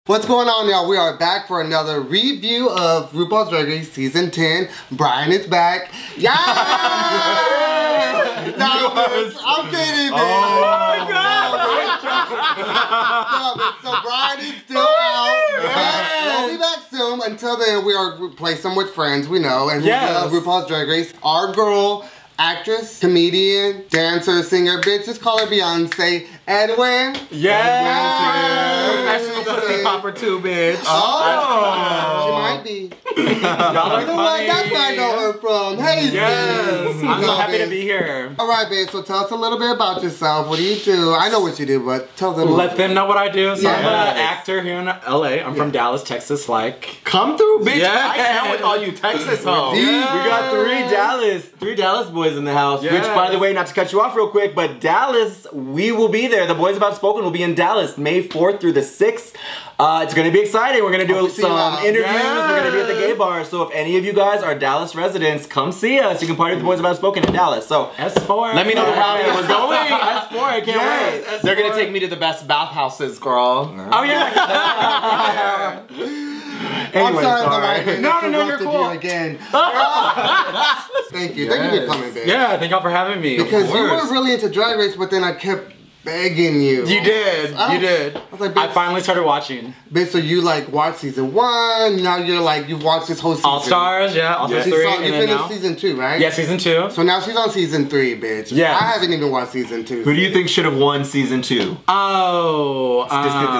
What's going on, y'all? We are back for another review of RuPaul's Drag Race Season 10. Brian is back. Yeah! No, I'm kidding, man. Oh my God! So Brian is still out. We'll be back soon. Until then, we are replacing with friends we know. And RuPaul's Drag Race. Our girl, actress, comedian, dancer, singer, bitch, just call her Beyonce. Edwin. Professional pussy popper too, bitch. Oh. She might be. Y'all are funny. That's where I know her from. Hey, yes. I'm so happy to be here. Alright, bitch, so tell us a little bit about yourself. What do you do? I know what you do, but tell them. Let them know what I do. So I'm an actor here in LA. I'm from Dallas, Texas. Come through, bitch. I can't with all you Texas hoes. We got three Dallas boys in the house. Which, by the way, not to cut you off real quick, but Dallas, we will be there. The Boys of Outspoken will be in Dallas May 4th through the 6th. It's going to be exciting. We're going to do some interviews. We're going to be at the gay bar. So if any of you guys are Dallas residents, come see us. You can party with the Boys of Outspoken in Dallas. So S4. Let me know the rally we're going. S4. I can't wait. S4. They're going to take me to the best bathhouses, girl. Oh, yeah. Anyway, sorry. No, you're cool. You again. Thank you. Thank you for coming, bitch. Yeah, thank y'all for having me. Because you weren't really into Drag Race, but then I kept begging you. You did. You did. I was like, I finally started watching. Bitch, so you like watched season 1, now you're like, you watched this whole season. All Stars, All Stars 3. You finished season 2, right? Yeah, season 2. So now she's on season 3, bitch. Yeah. I haven't even watched season 2. Who do you think should have won season 2? Oh,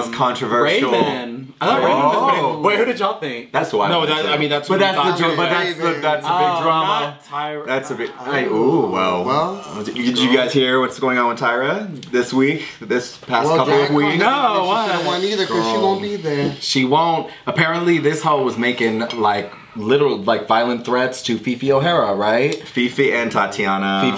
this controversial. Raven. I thought Raven was pretty. Wait, who did y'all think? That's who I that's. But that's the joke. But that's a big drama. Not Tyra. That's a big. Well. Did you guys hear what's going on with Tyra this week? This past couple of weeks? No, she shouldn't won either because she won't be there. She won't. Apparently, this hoe was making literal violent threats to Fifi O'Hara, right? Fifi and Tatiana.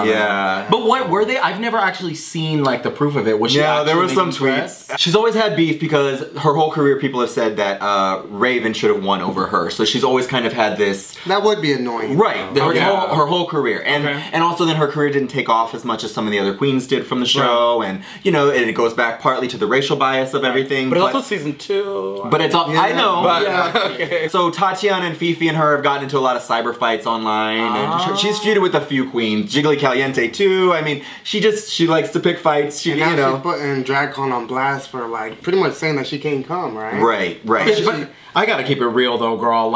Yeah. But what were they? I've never actually seen the proof of it. Was she? Yeah, there were some threats? tweets. She's always had beef because her whole career people have said that Raven should have won over her. So she's always kind of had this. That would be annoying. Right. Her whole career. And also then her career didn't take off as much as some of the other queens did from the show. And and it goes back partly to the racial bias of everything. But also season 2. But it's all, I know. But, okay. So Tatiana and Fifi and her have gotten into a lot of cyber fights online, and she's feuded with a few queens. Jiggly Caliente too. I mean, she likes to pick fights. She's putting DragCon on blast for pretty much saying that she can't come, right? Right. But I gotta keep it real though, girl.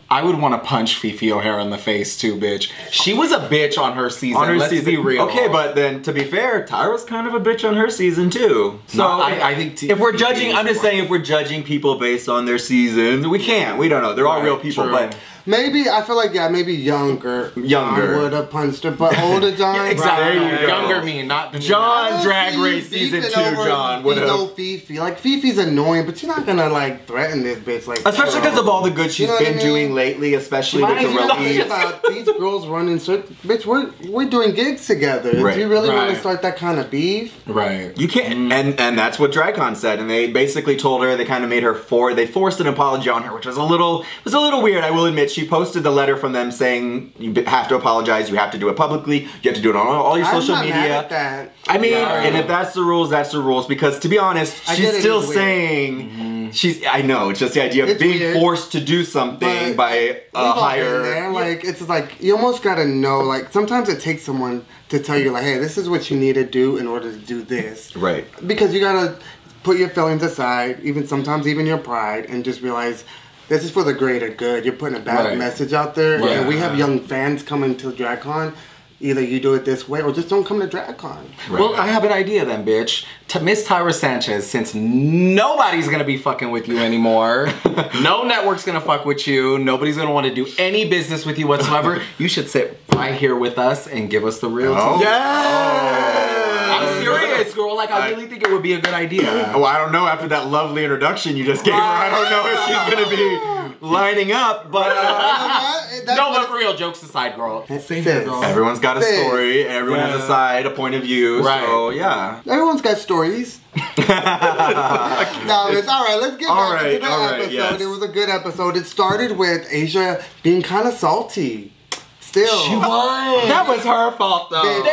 I would want to punch Fifi O'Hara in the face too, bitch. She was a bitch on her season. Let's be real. Okay, but then to be fair, Tyra's kind of a bitch on her season too. So I think if we're judging, I'm just saying if we're judging people based on their seasons, we can't. We don't know. They're all real people, but. Maybe, I feel like, maybe younger John would have punched her, but older John. Exactly. There you go. Younger me, not the John Drag Race season 2, John would have. Fifi. Fifi's annoying, but you're not gonna threaten this bitch especially because of all the good she's been doing lately, especially with the release. About these girls running circles. Bitch, we're doing gigs together. Right. Do you really want to start that kind of beef? Right. You can't. And that's what DragCon said, and they basically told her, they kind of made her they forced an apology on her, which was a little weird, I will admit. She posted the letter from them saying you have to apologize, you have to do it publicly, you have to do it on all your social media. Mad at that. I mean, and if that's the rules, that's the rules. Because to be honest, she's still saying I know it's just the idea of being forced to do something by a higher. It's you almost gotta know. Sometimes it takes someone to tell you hey, this is what you need to do in order to do this. Right. Because you gotta put your feelings aside, sometimes even your pride, and just realize. This is for the greater good. You're putting a bad message out there, and we have young fans coming to DragCon. Either you do it this way, or just don't come to DragCon. Right. Well, I have an idea then, bitch. Miss Tyra Sanchez, since nobody's gonna be fucking with you anymore, no network's gonna fuck with you, nobody's gonna want to do any business with you whatsoever, you should sit right here with us and give us the real tea. I'm serious, girl. I really think it would be a good idea. Well, I don't know. After that lovely introduction you just gave her, I don't know if she's gonna be lining up, but no, but for real, jokes aside, girl. Everyone's got a story. Everyone has a side, a point of view. Right. So yeah. Everyone's got stories. No, it's alright. Let's get back to the episode. It was a good episode. It started with Asia being kind of salty. still. She won. That was her fault, though.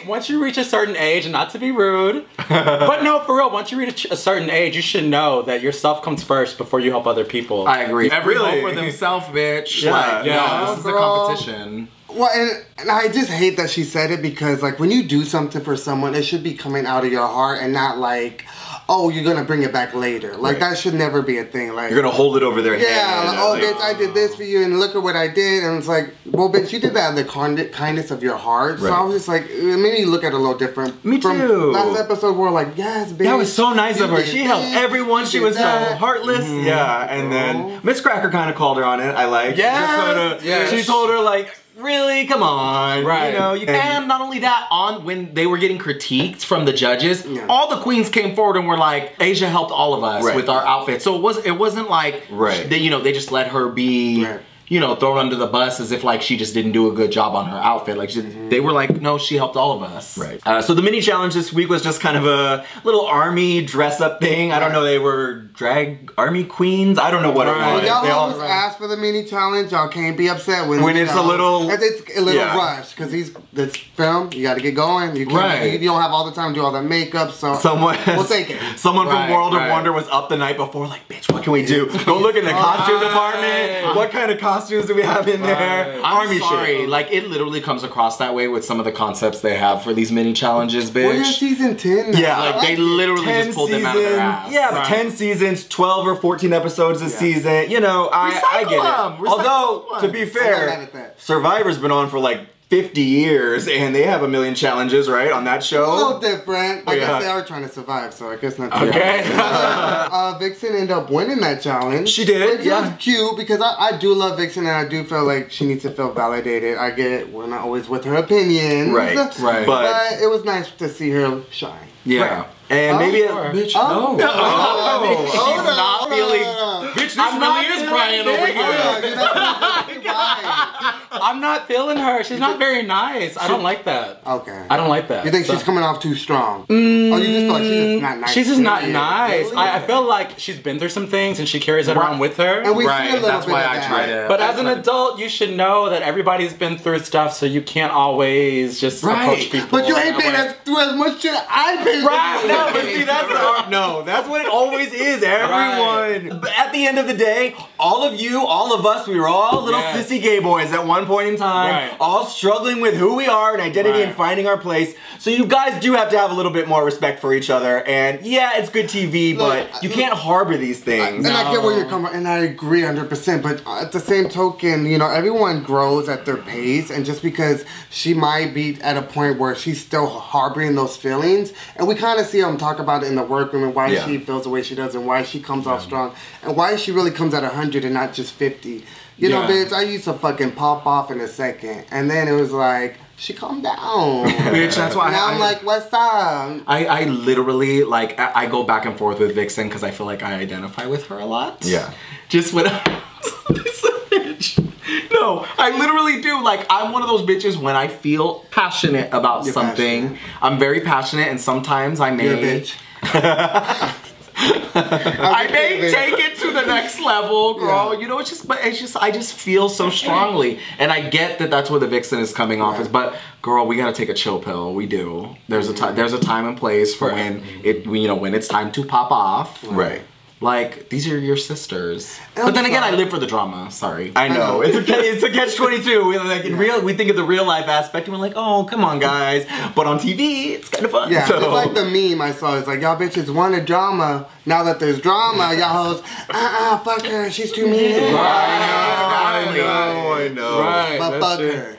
Once you reach a certain age, and not to be rude, but no, for real, once you reach a certain age, you should know that yourself comes first before you help other people. I agree. Every vote for themselves, bitch. Yeah. Like, Yeah. this is a competition. Well, and I just hate that she said it because, like, when you do something for someone, it should be coming out of your heart and not like, oh, you're gonna bring it back later. Like, that should never be a thing. Like, you're gonna hold it over their head. Yeah, like, oh, bitch, I did this for you, and look at what I did. And it's like, well, bitch, you did that out of the kindness of your heart. So I was just like, it made me look at it a little different. Me From too. last episode, we're like, yes, bitch. That was so nice of her. She helped everyone. She was so that. heartless. Yeah, and then Miss Cracker kind of called her on it. I like. Yes. She told her like, really? Come on. Right. You know, And not only that, when they were getting critiqued from the judges, all the queens came forward and were like, Asia helped all of us with our outfits. So it wasn't like they just let her be thrown under the bus as if like she just didn't do a good job on her outfit. Like they were like, no, she helped all of us. Right. So the mini challenge this week was just kind of a little army dress up thing. I don't know, they were drag army queens. I don't know what it was. Y'all always ask for the mini challenge. Y'all can't be upset when it's a little rush because this film. You got to get going. You can't. You don't have all the time to do all that makeup. So we'll take it. Someone from World of Wonder was up the night before, like, bitch, what can we do? Go look in the costume department. What kind of costumes do we have in there? I'm sorry. Shit. Like, it literally comes across that way with some of the concepts they have for these mini challenges, bitch. We're in season 10 now. Yeah, like they literally just pulled them out of their ass. Yeah, 10 seasons, 12 or 14 episodes a season. You know, I get it. Although, to be fair, Survivor's been on for like 50 years and they have a million challenges, right, on that show? A little different. I guess they are trying to survive, so I guess not too Vixen ended up winning that challenge. She did, which was cute because I do love Vixen and I do feel like she needs to feel validated. I get it, we're not always with her opinions. Right. But it was nice to see her shine. Yeah. Right. And maybe bitch, she's not feeling. Bitch, this really is Brian over here. I'm not feeling her. She's not very nice. I don't like that. Okay. I don't like that. You think she's coming off too strong? Oh, you just feel like she's just not nice. She's just not nice. Really? I feel like she's been through some things and she carries it around with her. And we see a little that's bit why I tried it. But as an adult, you should know that everybody's been through stuff, so you can't always just approach people. But you ain't been through as much shit I've been through. No, but see, that's what it always is, everyone. But at the end of the day, all of you, all of us, we were all little sissy gay boys at one point in time, all struggling with who we are and identity and finding our place. So you guys do have to have a little bit more respect for each other. And yeah, it's good TV, but you can't harbor these things. And I get where you're coming from, and I agree 100%. But at the same token, you know, everyone grows at their pace, and just because she might be at a point where she's still harboring those feelings, and we kind of see them talk about it in the workroom and why she feels the way she does and why she comes off strong and why she really comes at 100 and not just 50. You know, bitch, I used to fucking pop off in a second, and then it was like, she calmed down. Bitch, that's why now I'm like, what's up? I literally, like, I go back and forth with Vixen because I feel like I identify with her a lot. Yeah. Just when this bitch. No, I literally do. Like, I'm one of those bitches when I feel passionate about something. Passionate. I'm very passionate, and sometimes I may... You're a bitch. I may take it to the next level, girl. You know, I just feel so strongly, and I get that that's where the Vixen is coming off as. But girl, we gotta take a chill pill. We do. There's a time and place for when it's time to pop off. Right. Like, these are your sisters. But then again, I live for the drama. Sorry. I know. It's a catch-22. We think of the real life aspect and we're like, oh, come on, guys. But on TV, it's kind of fun. Yeah, it's like the meme I saw. It's like, y'all bitches wanted drama. Now that there's drama, y'all hoes, fuck her. She's too mean. I know. Right. But fuck her.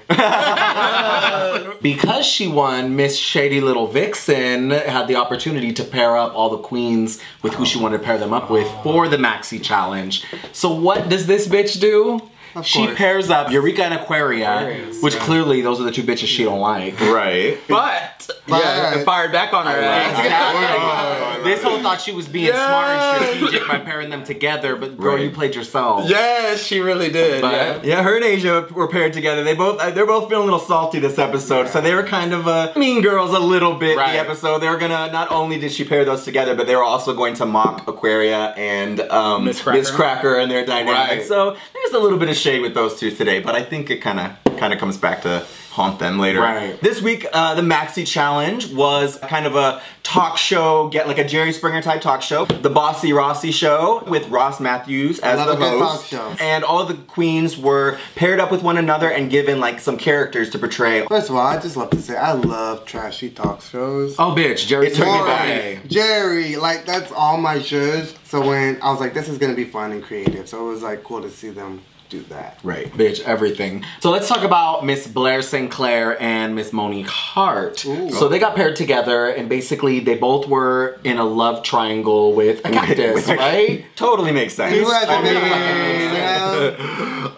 Because she won, Miss Shady Little Vixen had the opportunity to pair up all the queens with who she wanted to pair them up with for the Maxi Challenge. So what does this bitch do? She pairs up Eureka and Aquaria, which clearly those are the two bitches she don't like. Right. But it fired back on her ass. This whole thought she was being smart and strategic by pairing them together, but girl, you played yourself. Yes, she really did. But, yeah, her and Asia were paired together. They're both feeling a little salty this episode, so they were kind of mean girls a little bit the episode. They were gonna, not only did she pair those together, but they were also going to mock Aquaria and Miss Cracker and their dynamic. So there's a little bit of shade with those two today, but I think it kind of kind of comes back to haunt them later. Right. This week, the Maxi Challenge was kind of a talk show, get like a Jerry Springer type talk show. The Bossy Rossy Show with Ross Matthews as the host. And all of the queens were paired up with one another and given like some characters to portray. First of all, I just love to say I love trashy talk shows. Oh, bitch, Jerry took me back. Jerry, like that's all my shows. So when I was like, this is gonna be fun and creative, so it was like cool to see them do that. Right, bitch, everything. So let's talk about Miss Blair Sinclair and Miss Monique Hart. Ooh. So they got paired together, and basically they both were in a love triangle with a cactus, right? Totally makes sense.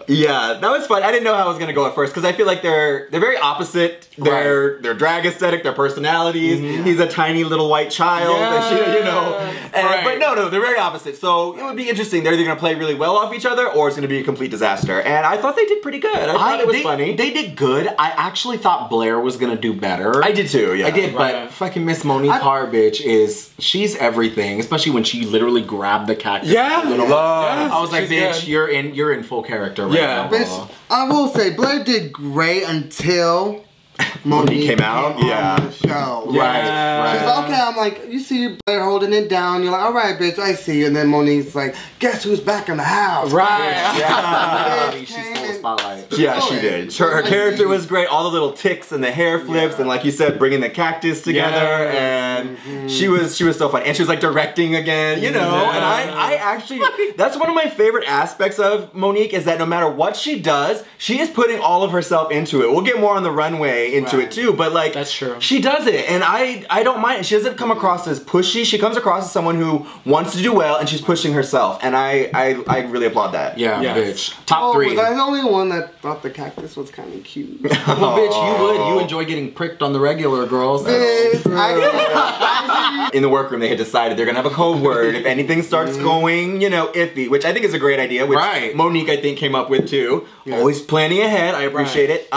Yeah, that was fun. I didn't know how it was gonna go at first because I feel like they're very opposite. Their drag aesthetic, their personalities. He's a tiny little white child, and she, you know. And, but no, they're very opposite. So it would be interesting. They're either gonna play really well off each other, or it's gonna be a complete disaster. And I thought they did pretty good. I thought it was funny. They did good. I actually thought Blair was gonna do better. I did too. Yeah, I did. But fucking Miss Monique Hart, bitch, she's everything. Especially when she literally grabbed the cactus. Yeah, I was like, bitch, you're in full character right now. Bitch, I will say Blair did great until Monique came out on the show. Right. She's like, okay, I'm like, you see Blair holding it down. You're like, all right, bitch, I see you. And then Monique's like, guess who's back in the house? Right. She stole the spotlight. Yeah, she did. Her character was great. All the little ticks and the hair flips, and like you said, bringing the cactus together, and she was so fun. And she was like directing again, you know. And I actually, that's one of my favorite aspects of Monique is that no matter what she does, she is putting all of herself into it. We'll get more on the runway into it too, but like that's true. She does it, and I don't mind. She doesn't come across as pushy. She comes across as someone who wants to do well, and she's pushing herself, and I really applaud that. Yeah, bitch. Top 3. Was I the only one that thought the cactus was kind of cute? Well, bitch, you would. You enjoy getting pricked on the regular, girls. Bitch, in the workroom, they had decided they're gonna have a code word if anything starts going, you know, iffy, which I think is a great idea. Which Monique, I think, came up with too. Always planning ahead. I appreciate it.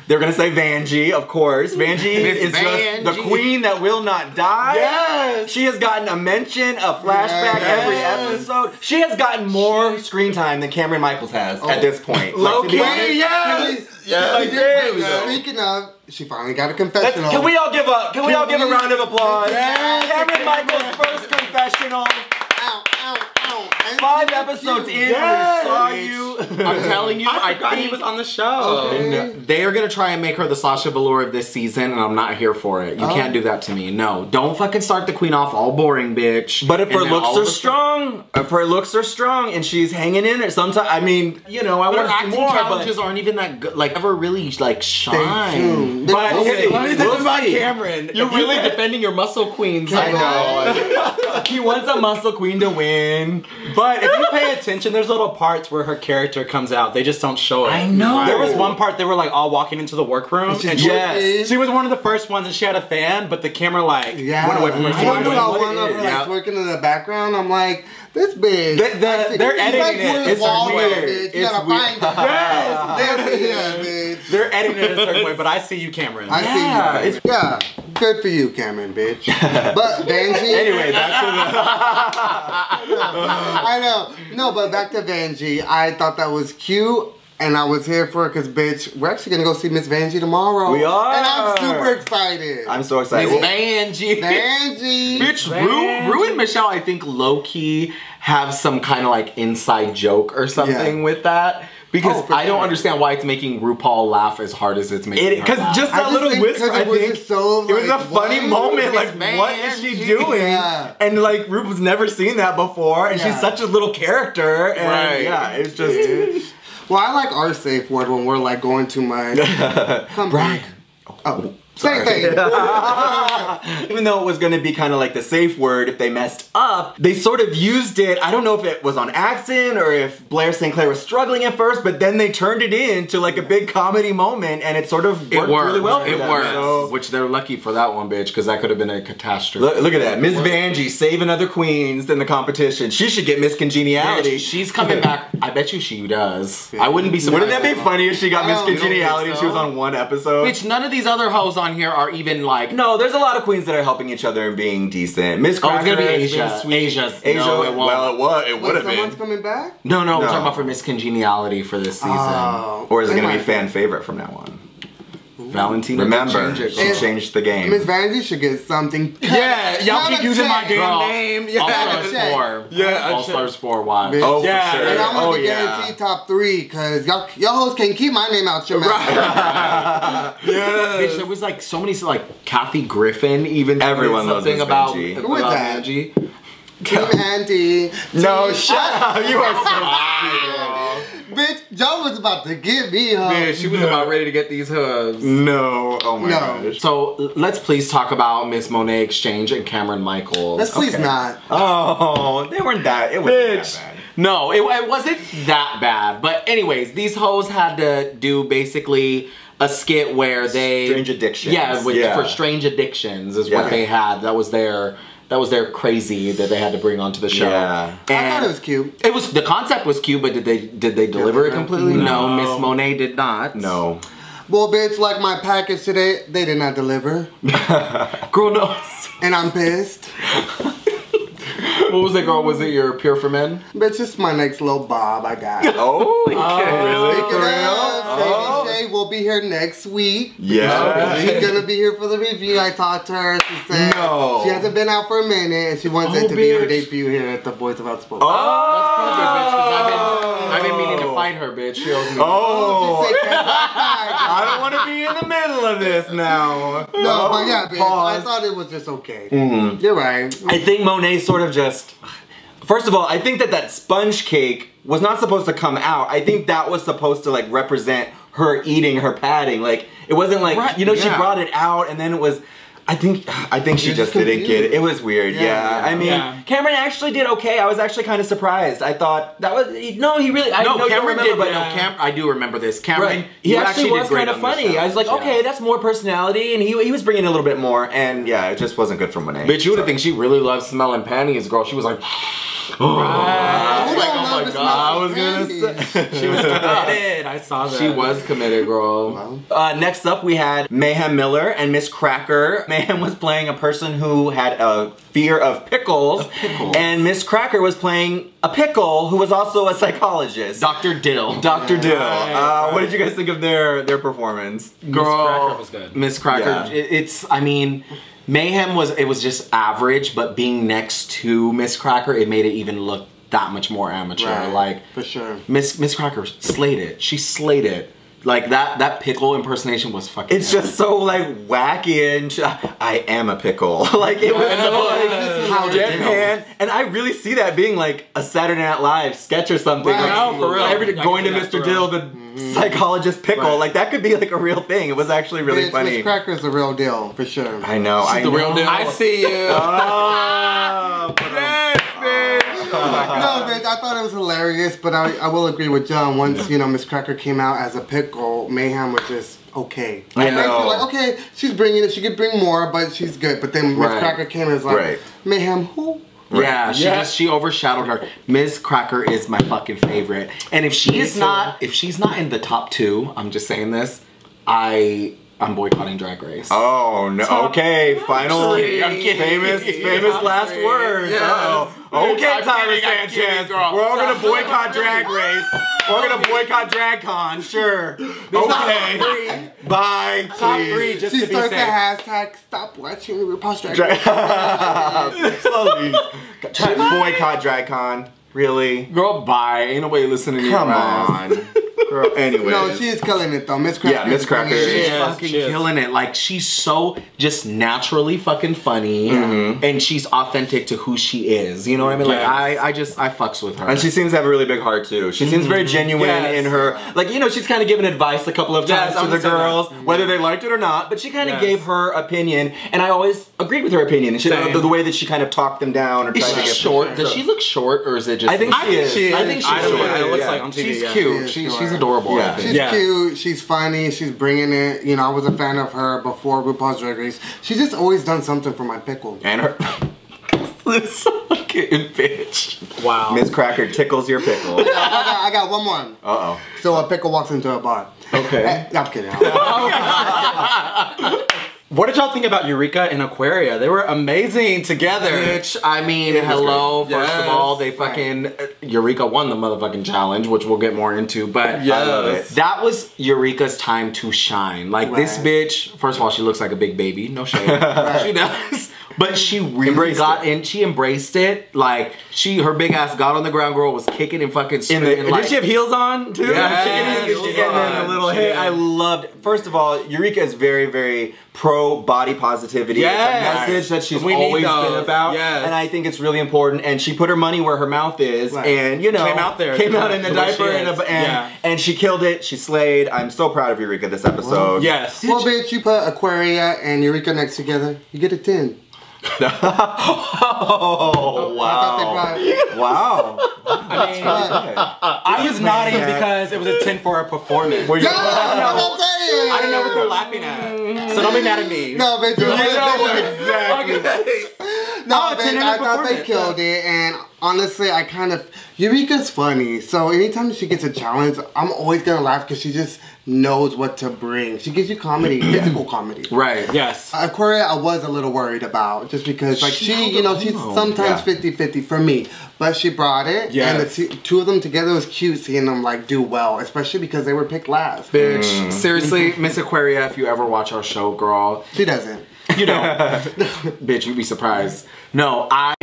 They're gonna say Vanjie, of course. Vanjie is just the queen that will not die. Yes! She has gotten a mention, a flashback every episode. She has gotten more screen time than Cameron Michaels has at this point. Low-key, yes! Speaking of, she finally got a confessional. Can we all give a round of applause? Cameron Michaels' first confessional. 5 episodes in, we saw you. I'm telling you, I thought he was on the show. They are gonna try and make her the Sasha Velour of this season, and I'm not here for it. You can't do that to me. No, don't fucking start the queen off all boring, bitch. But if her looks are strong, and she's hanging in there, sometimes I mean, you know, I want to see more. Challenges aren't even that good. Like ever really like shine. But let me think about Cameron. You're really defending your muscle queens. I know. He wants a muscle queen to win. But if you pay attention, there's little parts where her character comes out. They just don't show it. I know. There was one part they were like all walking into the workroom, and she was one of the first ones, and she had a fan, but the camera like went away from her. I saw one of her like working in the background. I'm like, this bitch. They're editing it. It's weird. You gotta find it. They're editing it a certain way, but I see you, Cameron. I see you. Yeah, good for you, Cameron, bitch. But Vanjie. Anyway, back to the. I know. No, but back to Vanjie. I thought that was cute. And I was here for it because, bitch, we're actually going to go see Miss Vanjie tomorrow. We are. And I'm super excited. I'm so excited. Miss Vanjie. Bitch, Ru and Michelle, I think, low-key have some kind of, like, inside joke or something with that. Because I don't understand why it's making RuPaul laugh as hard as it's making her laugh. Because just that little whisper, I think, so, like, it was a funny moment. Like, what is she doing? And, like, RuPaul's never seen that before. And she's such a little character. And, yeah, it's just... Well, I like our safe word when we're like going too much. Right. Oh, same thing. Even though it was going to be kind of like the safe word if they messed up, they sort of used it. I don't know if it was on accident or if Blair Sinclair was struggling at first, but then they turned it into like a big comedy moment, and it sort of worked really well for them. It worked. So, which they're lucky for that one, bitch, because that could have been a catastrophe. Look at that. Miss Vanjie saving other queens in the competition. She should get Miss Congeniality. Bitch, she's coming back. I bet you she does. I wouldn't be surprised. Wouldn't that be funny if she got Miss Congeniality and she was on one episode? Bitch, none of these other hoes on on here are even like... No, there's a lot of queens that are helping each other and being decent. Miss Cracker, it's gonna be Asia. Asia's. Asia, no, it won't. well, it would have been. Someone's coming back? No, we're talking about for Miss Congeniality for this season. Or is it gonna be fan favorite from now on? Valentina. Remember, she changed the game. Miss Vanjie should get something. Yeah, y'all keep using my damn name. Yeah. All-Stars 4. Yeah, All-Stars 4, watch. Oh, yeah, for sure. And I'm gonna guarantee top 3, because y'all hoes can't keep my name out your mouth. Bitch, there was like so many, like Kathy Griffin even. Everyone loves something Miss about Vanjie. Who is that? Vanjie. Team Andy. No, shut up. You are so Bitch, Joe was about to get me, huh? Man, she was about ready to get these hooves. No. Oh my gosh. So let's please talk about Miss Monet Exchange and Cameron Michaels. Let's please not. Oh, they weren't that. It wasn't that bad. No, it wasn't that bad. But anyways, these hoes had to do basically a skit where they... Strange Addictions. Yeah, for Strange Addictions is what they had. That was their crazy that they had to bring onto the show. I Yeah. thought it was cute. It was, the concept was cute, but did they deliver it completely? No, Miss Monet did not. No. Well, bitch, like my package today, they did not deliver. Girl, no. And I'm pissed. What was it, girl? Was it your Pure for Men? Bitch, it's my next little bob I got. Oh, really? Speaking of, Shady Shay will be here next week. Yeah. She's gonna be here for the review. I talked to her. She said she hasn't been out for a minute and she wants it to be her debut here at the Boys of Outspoken. That's perfect, bitch, because I've been meaning to fight her, bitch. She owes me. I don't want to be in the middle of this now. No, but yeah, bitch, I thought it was just okay. You're right. I think Monet sort of just... First of all, I think that sponge cake was not supposed to come out. I think that was supposed to like represent her eating her padding. Like, it wasn't like, you know, she brought it out and then it was... I think she just didn't get it. It was weird, yeah. I mean, Cameron actually did okay. I was actually kind of surprised. I thought that was he really. I know Cameron remember, did, but I do remember this. Cameron, he actually was kind of funny. I was like, okay, that's more personality, and he was bringing a little bit more, and yeah, it just wasn't good for Monet. Bitch, you would think she really loves smelling panties, girl. She was like. I was like, oh my god, I was gonna say. She was committed. I saw that. She was committed, girl. Next up, we had Mayhem Miller and Miss Cracker. Mayhem was playing a person who had a fear of pickles, and Miss Cracker was playing a pickle who was also a psychologist. Dr. Dill. Dr. Dill. What did you guys think of their performance? Girl, Miss Cracker was good. Miss Cracker, I mean... Mayhem was just average, but being next to Miss Cracker, it made it even look that much more amateur. Right, like for sure. Miss Cracker slayed it. She slayed it. Like that pickle impersonation was fucking. It's just so like wacky and I am a pickle. Like it was so like deadpan, and I really see that being like a Saturday Night Live sketch or something. Right. Like, No, for real. Going to Mr. Dill, the psychologist pickle. Like that could be like a real thing. It was actually really funny. Miss Cracker's the real deal, for sure. I know. She's the real deal. I see you. Oh, yes, bitch. No, bitch, I thought it was hilarious, but I will agree with John. Once, you know, Miss Cracker came out as a pickle, Mayhem was just okay. I know. Like, okay, she's bringing it, she could bring more, but she's good. But then Miss Cracker came and was like, Mayhem, who? Yeah, she overshadowed her. Miss Cracker is my fucking favorite. And if she's not in the top 2, I'm just saying this, I'm boycotting Drag Race. Oh no! Okay, final famous last words. Yes. Okay, Tyler Sanchez. We're all gonna boycott Drag Race. We're gonna boycott DragCon. Sure. Okay. Bye. Top 3 just She to be starts the safe. hashtag, stop watching RuPaul's Drag Race. Slowly. Boycott DragCon. Really? Girl, bye. Ain't nobody listening to you. Come on. Girl, anyway. No, she is killing it though. Miss Cracker. Yeah, Miss Cracker. She's fucking killing it. Like, she's so just naturally fucking funny, and she's authentic to who she is. You know what I mean? Like, I fucks with her. And she seems to have a really big heart too. She seems very genuine in her, like, you know, she's kind of given advice a couple of times to the girls, whether they liked it or not, but she kind of gave her opinion, and I always agreed with her opinion. And she, the way that she kind of talked them down or tried to get short. Does she look short, or is it just? I think she is. I think she's short. It looks like on TV. She's cute. She's adorable. Yeah. She's cute, she's funny, she's bringing it. You know, I was a fan of her before RuPaul's Drag Race. She's just always done something for my pickle. And her. This fucking bitch. Wow. Miss Cracker tickles your pickle. I got one more. So a pickle walks into a bar. Okay. I'm kidding. What did y'all think about Eureka and Aquaria? They were amazing together. Bitch, I mean, hello. First of all, they fucking Eureka won the motherfucking challenge, which we'll get more into. But I love it. That was Eureka's time to shine. Like this bitch. First of all, she looks like a big baby. No shade. She does. But she really she embraced it. Like her big ass got on the ground, girl was kicking and fucking screaming. Did she have heels on too? Yeah, and then a little hit. I loved. First of all, Eureka is very, very pro body positivity. It's a message that she's always been about, and I think it's really important. And she put her money where her mouth is, and you know, came out in the diaper, and she killed it. She slayed. I'm so proud of Eureka this episode. Yes. Well, bitch, you put Aquaria and Eureka next together, you get a 10. Oh, wow. Wow. I was nodding because it was a 10 for a performance. I don't know what they're laughing at. So don't be mad at me. No, bitch. Exactly. No, bitch, I thought they killed it, and honestly, Eureka's funny, so anytime she gets a challenge, I'm always gonna laugh because she just knows what to bring. She gives you comedy, physical comedy. Right, yes. Aquaria, I was a little worried about, just because, like, she's sometimes 50-50 for me, but she brought it, and the two of them together was cute seeing them, like, do well, especially because they were picked last. Bitch, seriously, Miss Aquaria, if you ever watch our show, girl. She doesn't. You know, bitch, you'd be surprised. No, I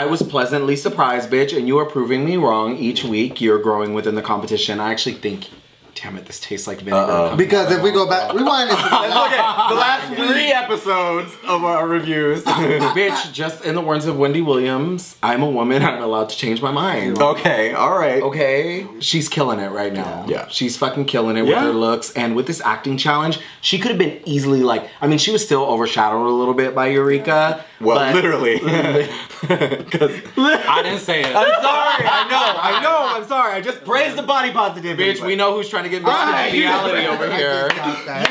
was pleasantly surprised, bitch, and you are proving me wrong each week. You're growing within the competition. I actually think, damn it, this tastes like vinegar. Because if we go back, rewind it. The last 3 episodes of our reviews. Bitch, just in the words of Wendy Williams, I'm a woman, I'm allowed to change my mind. Okay, alright. Okay? She's killing it right now. Yeah. She's fucking killing it with her looks, and with this acting challenge, she could have been easily like, I mean, she was still overshadowed a little bit by Eureka. Well, literally. I didn't say it. I'm sorry, I know, I'm sorry. I just praised the body positivity. Bitch, we know who's trying to get Mr. Reality over here.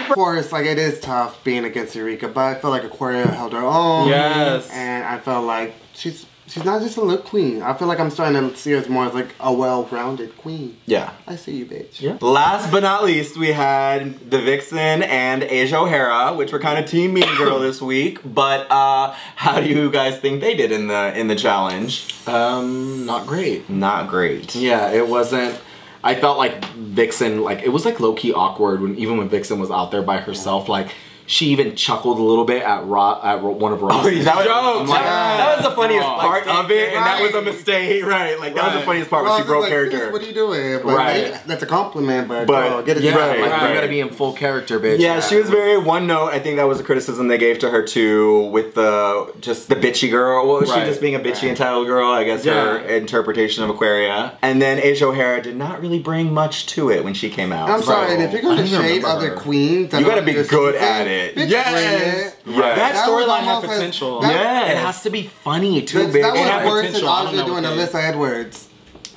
Of course, like, it is tough being against Eureka, but I feel like Aquaria held her own. Yes. And I felt like she's not just a look queen. I feel like I'm starting to see her as more as like a well-rounded queen. Yeah. I see you, bitch. Yeah. Last but not least, we had the Vixen and Asia O'Hara, which were kind of Team Mean Girl this week. But how do you guys think they did in the challenge? Not great. Not great. Yeah, it wasn't. I felt like Vixen, like, it was like low-key awkward even when Vixen was out there by herself, like, she even chuckled a little bit at one of Ross's jokes. That was the funniest part of it, and that was a mistake, right? Like, that was the funniest part when she broke character. What are you doing? But that's a compliment, but girl, get it right. Like, you gotta be in full character, bitch. Yeah, she was very one note. I think that was a criticism they gave to her too, with the bitchy girl. What was she just being a bitchy entitled girl? I guess her interpretation of Aquaria. And then Asia O'Hara did not really bring much to it when she came out. I'm sorry, and if you're gonna shade other queens, you gotta be good at it. Yes. That storyline had potential. It has to be funny too, bitch. That was worse than Aja doing Alyssa Edwards.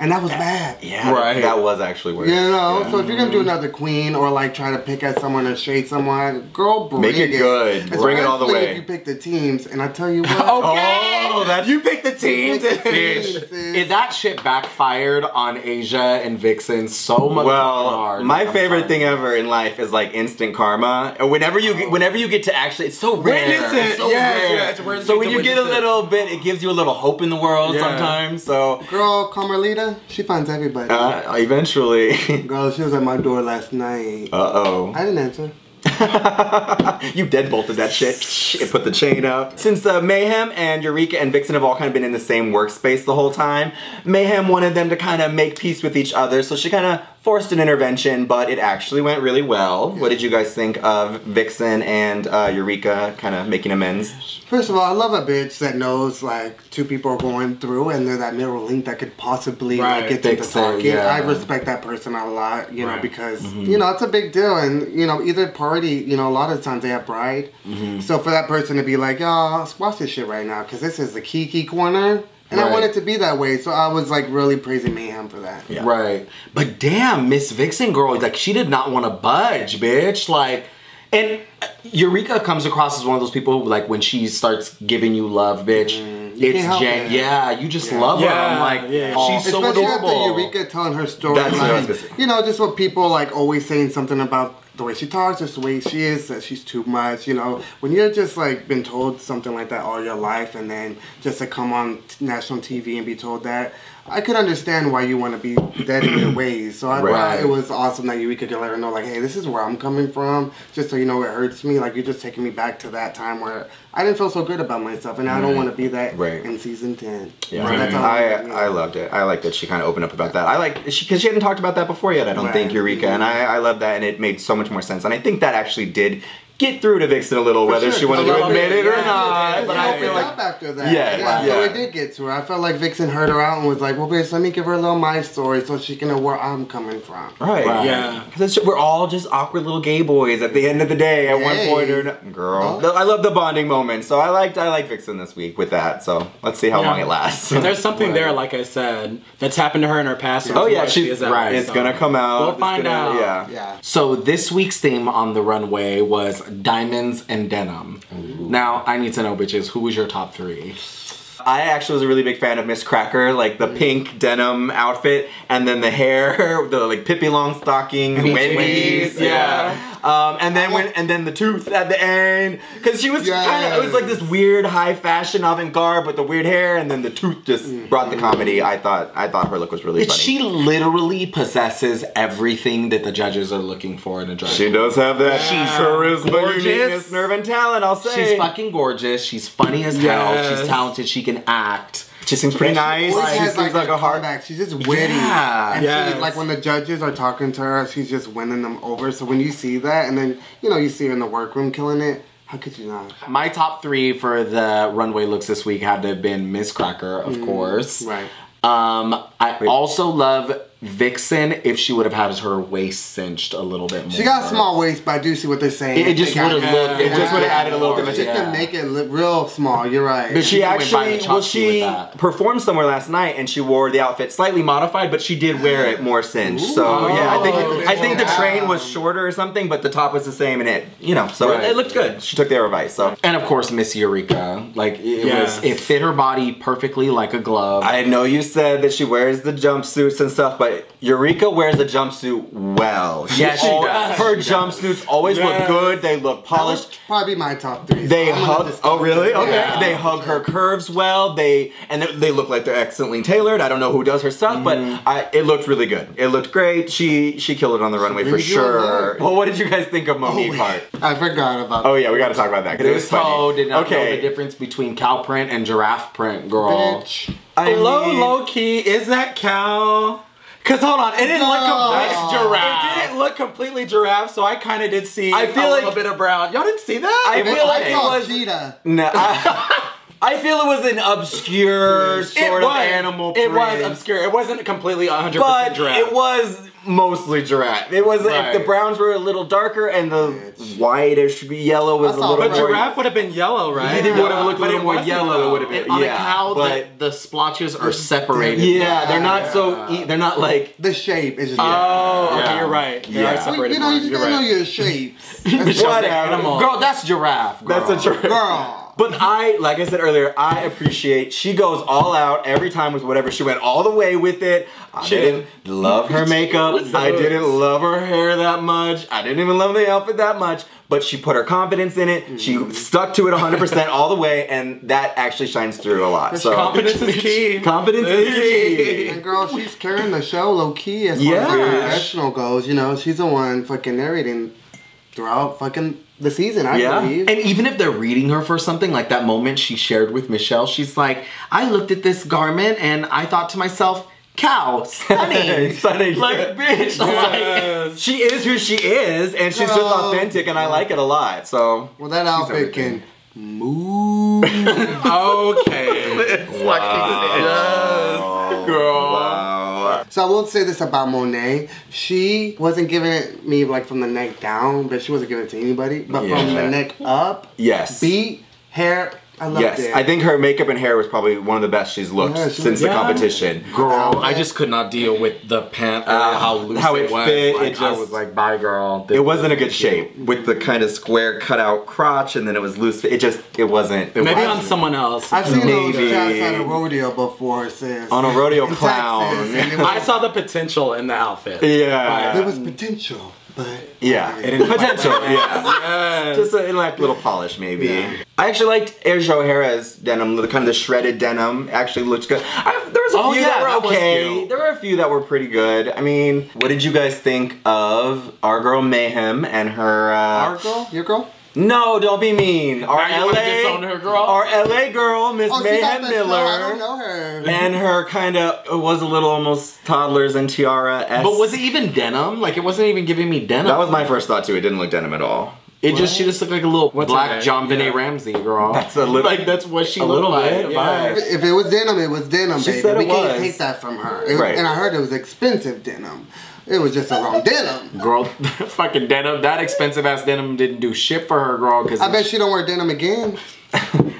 And that was bad. Yeah, that was actually worse. You know, so if you're gonna do another queen or like try to pick at someone or shade someone, girl, bring it. Make it good. Bring it all the way. If you pick the teams, and I tell you what. You pick the teams. If that shit backfired on Asia and Vixen so much hard. My favorite thing ever in life is like instant karma. Whenever you get to actually, it's so rare. It's so rare. So when you get a little bit, it gives you a little hope in the world sometimes. So, girl, Carmelita. She finds everybody. Eventually. Girl, she was at my door last night. Uh-oh. I didn't answer. You deadbolted that shit. It put the chain up. Since Mayhem and Eureka and Vixen have all kind of been in the same workspace the whole time, Mayhem wanted them to kind of make peace with each other, so she kind of forced an intervention, but it actually went really well. What did you guys think of Vixen and Eureka kind of making amends? First of all, I love a bitch that knows like two people are going through and they're that middle link that could possibly like, get them to talking. I respect that person a lot, you know, because, you know, it's a big deal. And, you know, either party, you know, a lot of times they have bride. So for that person to be like, y'all, watch this shit right now because this is the Kiki corner. And I want it to be that way, so I was like really praising Mayhem for that. Yeah. Right. But damn, Miss Vixen girl, like she did not want to budge, bitch. Like, and Eureka comes across as one of those people who, like, when she starts giving you love, bitch, it's Jen. Yeah, you just love her. I'm like, she's so adorable. Especially after Eureka telling her story. That's what I was gonna say. You know, just what people like always saying something about the way she talks, just the way she is, that she's too much, you know. When you're just like been told something like that all your life and then just to come on national TV and be told that, I could understand why you want to be dead in your ways. So I thought it was awesome that we could let her know, like, hey, this is where I'm coming from, just so you know it hurts me. Like, you're just taking me back to that time where I didn't feel so good about myself, and I don't want to be that in season 10. Yeah, so that's all I loved it. I liked that she kind of opened up about that. I like because she hadn't talked about that before yet. I don't think Eureka, and I love that, and it made so much more sense. And I think that actually did get through to Vixen a little, whether she wanted to admit it or not. But I feel like after that, so it did get to her. I felt like Vixen heard her out and was like, well, bitch, let me give her a little my story so she can know where I'm coming from. Right. Yeah. Because we're all just awkward little gay boys at the end of the day. At one point or another. Girl. I love the bonding moment. So I liked Vixen this week with that. So let's see how long it lasts. And there's something there, like I said, that's happened to her in her past. Oh yeah, she's right. It's gonna come out. We'll find out. Yeah. So this week's theme on the runway was Diamonds and Denim. Ooh. Now, I need to know, bitches, who was your top 3? I actually was a really big fan of Miss Cracker, like the pink denim outfit, and then the hair, the like Pippi Longstocking, Wendy's, and then the tooth at the end, because she was kind of, it was like this weird high fashion avant-garde, but the weird hair, and then the tooth just brought the comedy. I thought her look was really funny. She literally possesses everything that the judges are looking for in a drag. She does have that charisma, uniqueness, nerve, and talent. I'll say she's fucking gorgeous. She's funny as hell. She's talented. She can act. She seems pretty nice. She seems like a hard act. She's just witty. And she, like when the judges are talking to her, she's just winning them over. So when you see that, and then you see her in the workroom killing it, how could you not? My top 3 for the runway looks this week had to have been Miss Cracker, of course. Right. I also love Vixen if she would have had her waist cinched a little bit more. She got a small waist, but I do see what they're saying. It just would have looked. It just would have added a little dimension. She can make it look real small. You're right. But she actually, she performed somewhere last night and she wore the outfit slightly modified, but she did wear it more cinched. So yeah, I think the train was shorter or something, but the top was the same, and it looked good. She took their advice. So and of course Miss Eureka, like it fit her body perfectly like a glove. I know you said that she wears the jumpsuits and stuff, but Eureka wears a jumpsuit well. Yeah, she does. Her jumpsuits always look good. They look polished. That would probably my top 3. They hug. Oh, really? Okay. Yeah. They hug her curves well. They look like they're excellently tailored. I don't know who does her stuff, but it looked really good. It looked great. She killed it on the runway for sure. Well, what did you guys think of Monique Hart? I forgot about. Oh yeah, we got to talk about that. This hoe did not know the difference between cow print and giraffe print, girl. Bitch. Low key, is that cow? Cause hold on, it didn't look giraffe. It didn't look completely giraffe, so I kind of did see a little bit of brown. Y'all didn't see that? I feel like it was cheetah. No. I feel it was an obscure sort of animal print. It was obscure. It wasn't completely 100% giraffe. It was mostly giraffe. It was if the browns were a little darker and the whitish yellow was a little more. But giraffe would have been yellow, right? It would have looked a little more yellow. It would have been. On a cow, the splotches are separated. Yeah, they're not so. They're not like the shape is. Okay, you're right. They are separated. You just gotta know your shapes. Whatever. Girl, that's giraffe. Girl. That's a giraffe. Girl. But like I said earlier, I appreciate she goes all out every time with whatever. She went all the way with it. I didn't love her makeup. I didn't love her hair that much. I didn't even love the outfit that much. But she put her confidence in it. She stuck to it 100% all the way, and that actually shines through a lot. So confidence is key. Confidence is key. And girl, she's carrying the show low key as far as the professional goes. She's the one fucking narrating throughout fucking the season, I believe. And even if they're reading her for something, like that moment she shared with Michelle, she's like, I looked at this garment and I thought to myself, cow, stunning. Stunning. Like, bitch. Like, she is who she is, and she's just authentic, and I like it a lot, so. Well, that outfit can move. Okay. Wow. Girl. Wow. So I will say this about Monet. She wasn't giving it me like from the neck down, but she wasn't giving it to anybody. But from the neck up, beat, hair, I loved it. I think her makeup and hair was probably one of the best she's looked since the competition. Girl, I just could not deal with the pant, how loose it was. Fit, like, I was like, bye girl. It wasn't a good shape with the kind of square cutout crotch, and then it was loose. It wasn't. Maybe on someone else. I've seen those shots at a rodeo before, sis. On a rodeo clown. I saw the potential in the outfit. Yeah. There was potential. But yeah, potential. Yeah, just a little polish maybe. Yeah. I actually liked Asia O'Hara's denim, kind of the shredded denim. Actually looked good. There was a few that were okay. There were a few that were pretty good. I mean, what did you guys think of our girl Mayhem and her? Our girl? Your girl? No, don't be mean. Our LA girl, Miss Mayhem Miller. I don't know her. And her kind of was a little almost toddlers and tiara-esque. But was it even denim? Like, it wasn't even giving me denim. That was my first thought too. It didn't look denim at all. She just looked like a little black John Benet Ramsey girl. That's a little, like that's what she looked like. Yeah. If it was denim, it was denim, she baby. Said we can't take that from her. Right. And I heard it was expensive denim. It was just the wrong denim. Girl, fucking denim. That expensive ass denim didn't do shit for her, girl. Cause I bet she don't wear denim again.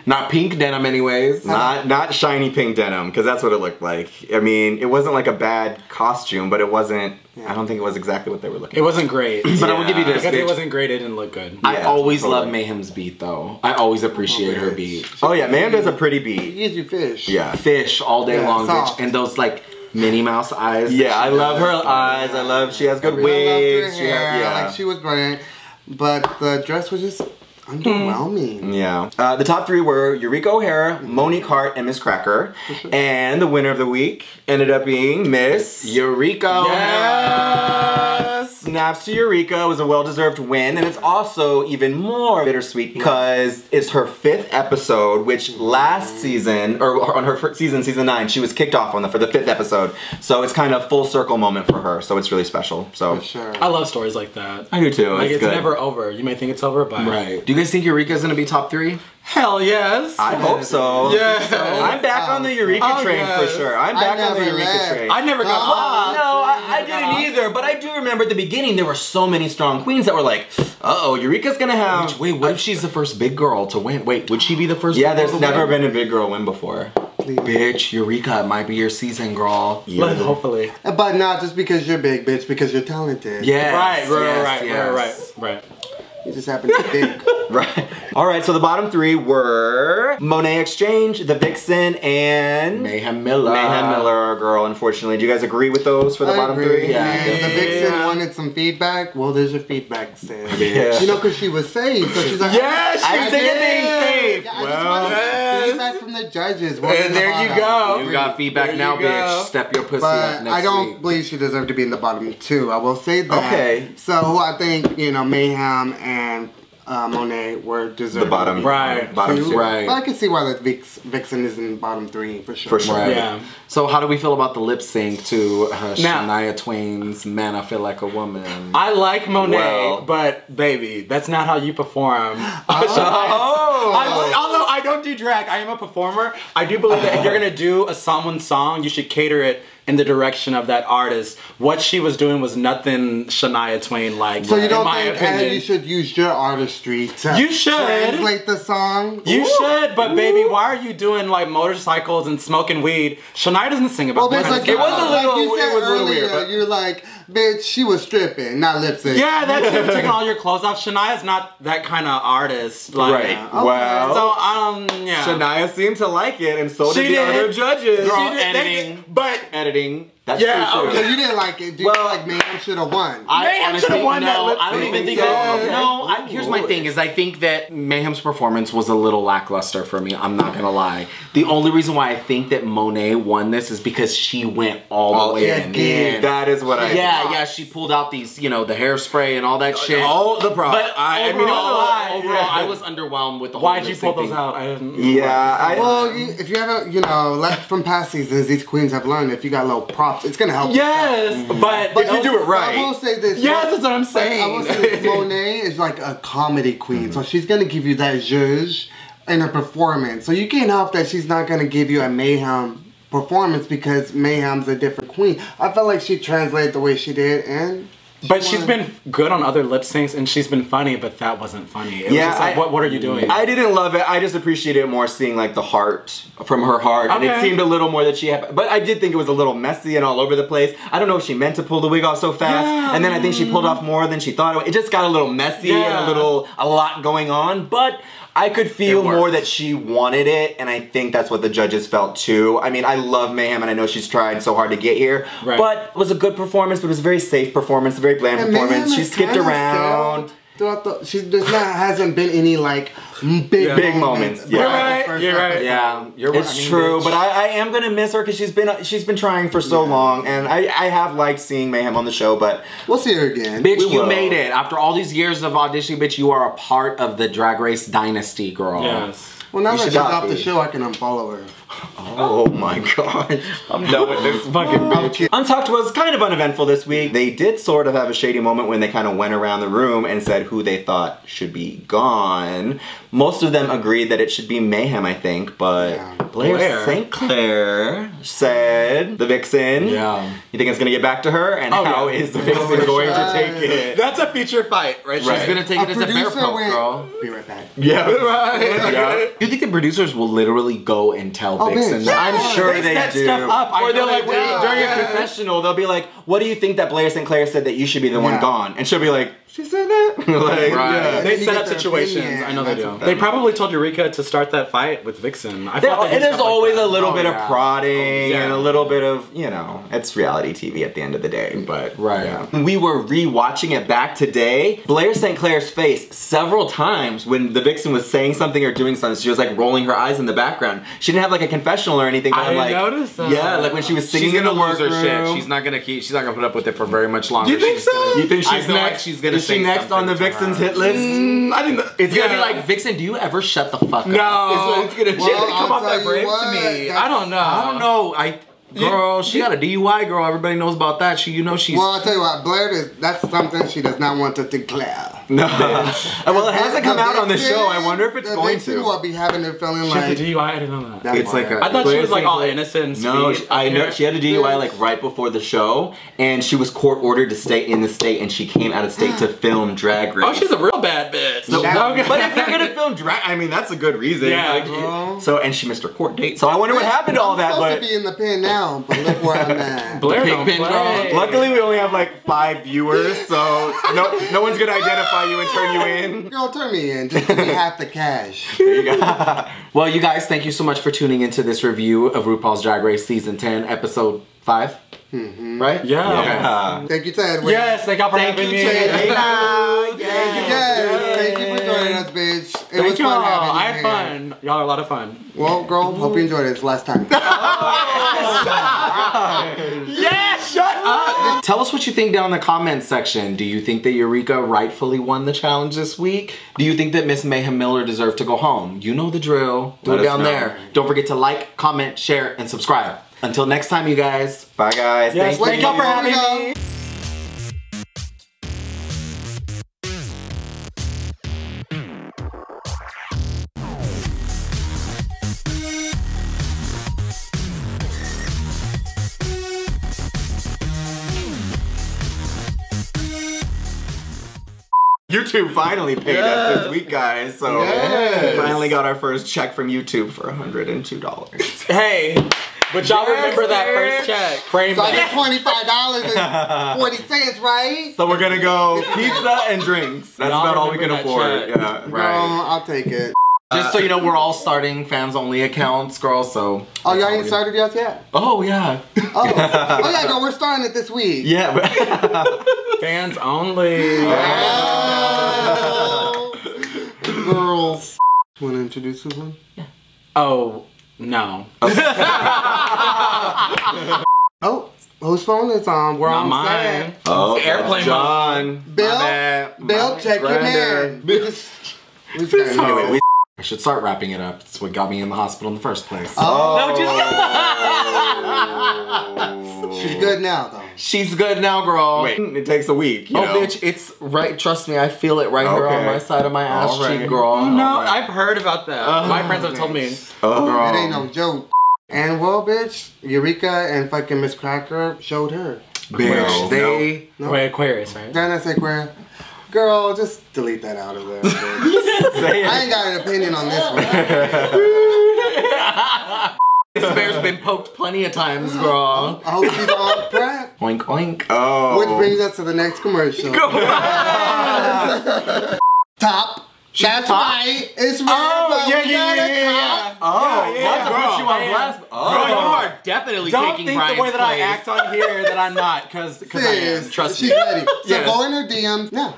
Not pink denim anyways. Not shiny pink denim, because that's what it looked like. I mean, it wasn't like a bad costume, but it wasn't, I don't think it was exactly what they were looking for. It wasn't great. But I will give you this, because it wasn't great, it didn't look good. I always love Mayhem's beat though. I always appreciate her beat. Oh yeah, Mayhem does a pretty beat. She gives you fish. Yeah. Fish all day long, bitch. And those like Minnie Mouse eyes. Yeah, I love her eyes. I love, she has good wigs. Her hair. Like she was brilliant. But the dress was just underwhelming. Yeah. The top three were Eureka O'Hara, Monique Hart, and Miss Cracker. And the winner of the week ended up being Miss Eureka. Yes! Snaps to Eureka. It was a well-deserved win, and it's also even more bittersweet because it's her 5th episode, which last season, or on her first season 9, she was kicked off for the 5th episode. So it's kind of full circle moment for her. So it's really special. So for sure. I love stories like that. I do too. Like it's never over. You may think it's over, but right. Do you guys think Eureka's gonna be top 3? Hell yes. I hope so. Yeah. I'm back on the Eureka train for sure. I'm back on the Eureka train. I never got off. No, I didn't either. But I do remember at the beginning there were so many strong queens that were like, uh-oh, Eureka's gonna have... Wait, what if she's the first big girl to win? Wait, would she be the first big girl to win? Yeah, there's never been a big girl win before. Please. Bitch, Eureka, it might be your season, girl. Yeah. Hopefully. But not just because you're big, bitch, because you're talented. Yes. Right. You just happen to be big. Right. Alright, so the bottom 3 were Monet Exchange, The Vixen, and... Mayhem Miller. Mayhem Miller, our girl, unfortunately. Do you guys agree with those for the bottom 3? Yeah. If the Vixen wanted some feedback, well, there's your feedback, Sam. Yeah. You know, because she was saved, so she's like... Yes, she's being saved! Yeah, well, feedback from the judges. And there you go. You got feedback now, bitch. Step your pussy up next week. I don't believe she deserved to be in the bottom 2. I will say that. Okay. So I think, you know, Mayhem and Monet were deserved. The bottom. Right. Bottom 2. Right. But I can see why the Vixen is in bottom 3 for sure. For sure. Right. Yeah. So how do we feel about the lip sync to Shania Twain's Man, I Feel Like a Woman? I like Monet, but baby, that's not how you perform. Although I don't do drag, I am a performer. I do believe that if you're gonna do someone's song, you should cater it in the direction of that artist. What she was doing was nothing Shania Twain like. So you don't think you should use your artistry to translate the song? You should, but baby, why are you doing like motorcycles and smoking weed? Shania doesn't sing about that. Like, it was a little weird. But you're like, bitch, she was stripping, not lip sync. Yeah, that's him taking all your clothes off. Shania's not that kind of artist. Like, right. Okay. Well, so yeah. Shania seemed to like it, and so did the other judges. Girl, editing. That's true. So you didn't like it. Do you feel like Mayhem should have won? Mayhem should have won that lip sync. I don't even think that. Here's my thing is I think that Mayhem's performance was a little lackluster for me. I'm not gonna lie. The only reason why I think that Monet won this is because she went all the way in. That is what I think. Yeah, she pulled out these, the hairspray and all that shit. All the props. But overall, I was underwhelmed with the whole Why'd you pull those out? I didn't. Yeah. Well, if you haven't, from past seasons, these queens have learned if you got low props, it's gonna help. Yes, but if you do it right. I will say this. Yes, that's what I'm saying. I will say this. Monet is like a comedy queen, so she's gonna give you that zhuzh in her performance. So you can't help that she's not gonna give you a Mayhem performance because Mayhem's a different queen. I felt like she translated the way she did, and she's been good on other lip syncs and she's been funny, but that wasn't funny. It was just like, what are you doing? I didn't love it. I just appreciated it more seeing like the heart from her heart. And it seemed a little more that she had, but I did think it was a little messy and all over the place. I don't know if she meant to pull the wig off so fast. Yeah. And then I think she pulled off more than she thought. It just got a little messy and a lot going on, but I could feel more that she wanted it, and I think that's what the judges felt too. I mean, I love Mayhem, and I know she's tried so hard to get here, but it was a good performance, but it was a very safe performance, a very bland performance. She skipped around. Hasn't been any like big moments. Yeah. You're right. Yeah, it's true. But I am gonna miss her because she's been trying for so long, and I have liked seeing Mayhem on the show. But we'll see her again. Bitch, you made it after all these years of auditioning. Bitch, you are a part of the Drag Race dynasty, girl. Yes. Well, now that she's off the show, I can unfollow her. Oh my god. I'm done with this fucking bitch. Untucked was kind of uneventful this week. They did sort of have a shady moment when they kind of went around the room and said who they thought should be gone. Most of them agreed that it should be Mayhem, I think, but Blair St. Clair said, the Vixen. Yeah. You think it's gonna get back to her? And how is the Vixen going to take it? That's a feature fight, right? She's gonna take it as a bear poke, girl. Be right back. Yeah. Yeah. You think the producers will literally go and tell Vixen? Yeah, I'm sure they set do. Stuff up. Or they'll like during a confessional, they'll be like, "What do you think that Blair St. Clair said that you should be the one gone?" And she'll be like, "She said that." Like, They set up situations. I know they do. They probably told Eureka to start that fight with Vixen. It is always a little bit of prodding and a little bit of, you know, it's reality TV at the end of the day. But we were re-watching it back today. Blair St. Clair's face several times when the Vixen was saying something or doing something, she was like rolling her eyes in the background. She didn't have like a confessional or anything. But I noticed that. Yeah, like when she was singing in the workroom. Shit. She's not gonna put up with it for very much longer. You think so? You think she's next? She's gonna. Is she next on the Vixen's hit list? I think it's gonna be like, Vixen, do you ever shut the fuck up? No. She's gonna come off that brave to me. I don't know. Girl, she got a DUI, girl. Everybody knows about that. She's... Well, I'll tell you what, Blair, that's something she does not want to declare. No. Well, it hasn't come out on the show. I wonder if it's going to. Will be having her feeling like... She has a DUI? I didn't know that. It's like I thought she was like all innocent and sweet. No, I know. She had a DUI like right before the show, and she was court ordered to stay in the state, and she came out of state to film Drag Race. Oh, she's a real bad bitch. So, but if you're gonna film drag, I mean, that's a good reason. Yeah. And she missed her court date. So I wonder what happened to all that. I'm supposed to be in the pen now, but look where I'm at. Blair don't play. Luckily, we only have like 5 viewers, so no one's gonna identify you and turn you in. Girl, turn me in. Just give me half the cash. There you go. Well, you guys, thank you so much for tuning into this review of RuPaul's Drag Race Season 10, Episode 5. Right? Yeah. Thank you to Edwin. Yes, thank you for having me. Thank you for joining us, bitch. It was fun having you. I had fun. Y'all are a lot of fun. Well, girl, hope you enjoyed it. It's the last time. Yeah, shut up. Tell us what you think down in the comments section. Do you think that Eureka rightfully won the challenge this week? Do you think that Miss Mayhem Miller deserved to go home? You know the drill. Do it down there. Don't forget to like, comment, share, and subscribe. Until next time, you guys. Bye, guys. Yes, thank y'all for having me. YouTube finally paid us this week, guys. So we finally got our first check from YouTube for $102. Hey, but y'all remember that first check. Frame so I get $25.40, right? So we're gonna go pizza and drinks. That's about all we can afford. Yeah, right. Girl, I'll take it. Just so you know, we're all starting fans only accounts, girl, so... Oh, y'all ain't started yours yet? Oh, yeah. Oh yeah, no, we're starting it this week. Yeah. Fans only. Girls. Want to introduce someone? Yeah. Oh, no. Oh, whose phone is on? We're on mine. Oh, it's airplane John. Bill, check your man. Anyway, I should start wrapping it up. It's what got me in the hospital in the first place. Oh. No, she's good now, though. She's good now, girl. Wait, it takes a week, you know? Bitch, it's right. Trust me, I feel it right here on my side of my ass cheek, girl. Oh, no, I've heard about that. My friends have told me. Oh, girl. It ain't no joke. And well, bitch, Eureka and fucking Miss Cracker showed her. Bitch, Wait, Aquarius, right? Then I say Aquarius. Girl, just delete that out of there. I ain't got an opinion on this one. This bear's been poked plenty of times, girl. I hope she's on prep. Oink, oink. Oh. Which brings us to the next commercial. Go. Top That's right. It's real. Oh, yeah. Oh, not to put you on blast. Oh, you are definitely taking Brian's place. Don't think the way that I act on here that I'm not, because I am. Trust me. She's ready. So go in her DMs. Yeah.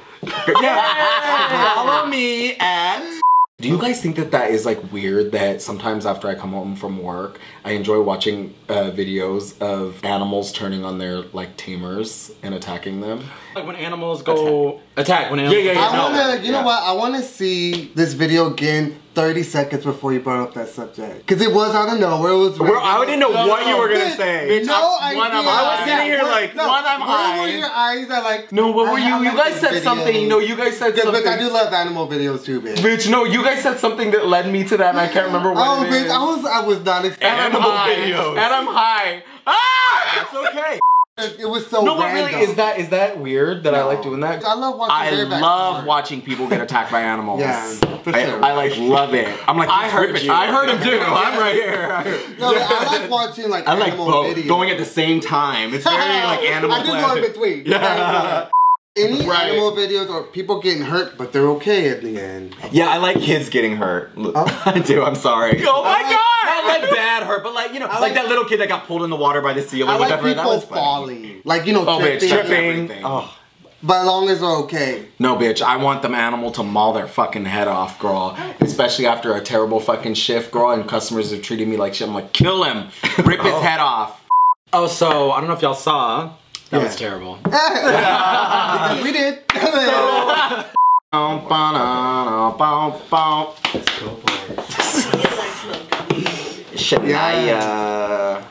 Follow me at... Do you guys think that is like weird that sometimes after I come home from work, I enjoy watching videos of animals turning on their like tamers and attacking them? Like when animals go attack. When animals you know what? I want to see this video again 30 seconds before you brought up that subject. Because it was out of nowhere. It was I didn't know what you were going to say. I was sitting here like, I'm high. Where were your eyes are like... No, what were you? You guys said something. No, you guys said something. But I do love animal videos too, bitch. Bitch, no, you guys said something that led me to that and I can't remember what it is. I was not expecting animal videos. And I'm high. Ah! It's okay. It was so No, but random. really, is that weird that I like doing that? I love watching watching people get attacked by animals. Yeah, for sure. I like love it. I'm like, I heard him too. I'm right here. No, I like watching like I like animal both. videos. Going at the same time. It's very like animal. I do go in between. Yeah. Any animal videos or people getting hurt, but they're okay at the end. Yeah, I like kids getting hurt. I do. I'm sorry. Oh my god! Not like bad hurt, but like, you know, like that little kid that got pulled in the water by the seal or whatever. Like people falling, like, you know, tripping. Oh. But as long as they're okay. No, bitch, I want them animal to maul their fucking head off, girl. Especially after a terrible fucking shift, girl, and customers have treated me like shit. I'm like, kill him, rip his head off. Oh, so I don't know if y'all saw. That was terrible. Because we did. Shania.